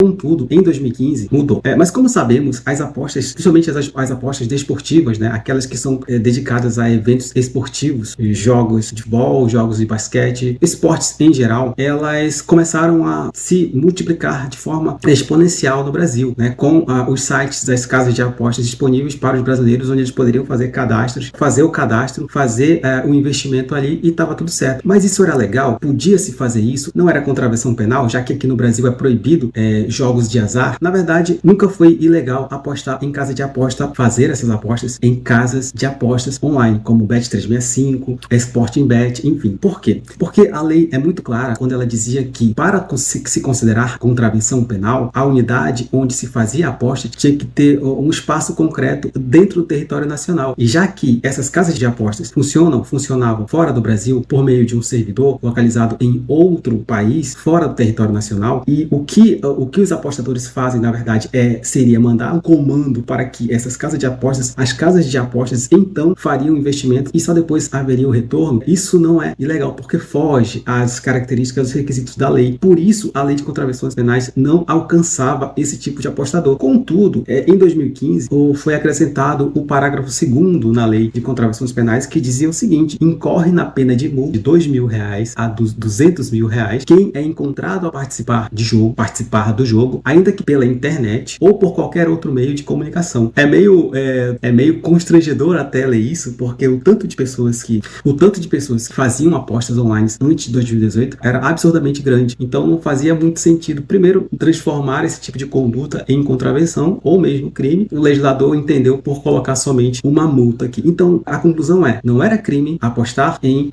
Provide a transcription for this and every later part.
Contudo, em 2015 mudou. Mas como sabemos, as apostas, principalmente as apostas desportivas, né, aquelas que são dedicadas a eventos esportivos, jogos de futebol, jogos de basquete, esportes em geral, elas começaram a se multiplicar de forma exponencial no Brasil, né, com os sites das casas de apostas disponíveis para os brasileiros, onde eles poderiam fazer cadastros, fazer o cadastro, fazer o investimento ali e estava tudo certo. Mas isso era legal? Podia-se fazer isso? Não era contravenção penal, já que aqui no Brasil é proibido jogos de azar? Na verdade, nunca foi ilegal apostar em casa de aposta, fazer essas apostas em casas de apostas online, como Bet365, Sporting Bet, enfim. Por quê? Porque a lei é muito clara quando ela dizia que para se considerar contravenção penal, a unidade onde se fazia a aposta tinha que ter um espaço concreto dentro do território nacional. E já que essas casas de apostas funcionavam fora do Brasil por meio de um servidor localizado em outro país, fora do território nacional, e o que os apostadores fazem, na verdade, seria mandar um comando para que essas casas de apostas, as casas de apostas, então fariam investimento e só depois haveria o retorno. Isso não é ilegal, porque foge às características dos requisitos da lei. Por isso, a lei de contravenções penais não alcançava esse tipo de apostador. Contudo, em 2015, foi acrescentado o parágrafo 2º na lei de contravenções penais, que dizia o seguinte: incorre na pena de multa de R$ 2.000 a R$ 200.000 quem é encontrado a participar do jogo, ainda que pela internet ou por qualquer outro meio de comunicação. É meio constrangedor até ler isso, porque o tanto de pessoas que faziam apostas online antes de 2018 era absurdamente grande. Então não fazia muito sentido, primeiro, transformar esse tipo de conduta em contravenção ou mesmo crime. O legislador entendeu por colocar somente uma multa aqui. Então a conclusão não era crime apostar em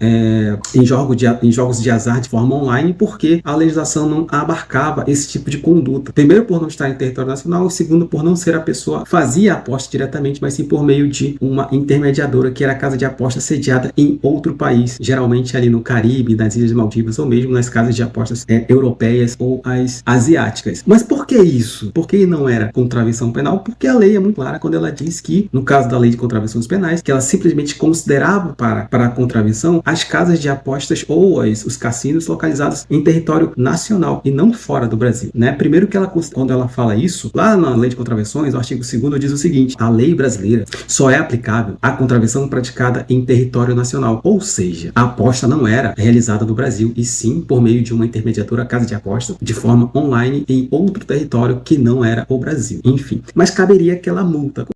jogos de azar de forma online, porque a legislação não abarcava esse tipo de conduta. Primeiro, por não estar em território nacional, e segundo, por não ser a pessoa que fazia a aposta diretamente, mas sim por meio de uma intermediadora, que era a casa de aposta sediada em outro país, geralmente ali no Caribe, nas Ilhas Maldivas, ou mesmo nas casas de apostas europeias ou as asiáticas. Mas por que isso? Por que não era contravenção penal? Porque a lei é muito clara quando ela diz que, no caso da lei de contravenções penais, que ela simplesmente considerava para a contravenção as casas de apostas ou os cassinos localizados em território nacional e não fora do Brasil, né? Primeiro que quando ela fala isso, lá na lei de contravenções, o artigo 2º diz o seguinte: a lei brasileira só é aplicável à contravenção praticada em território nacional, ou seja, a aposta não era realizada no Brasil, e sim por meio de uma intermediadora casa de aposta de forma online em outro território que não era o Brasil. Enfim, mas caberia aquela multa.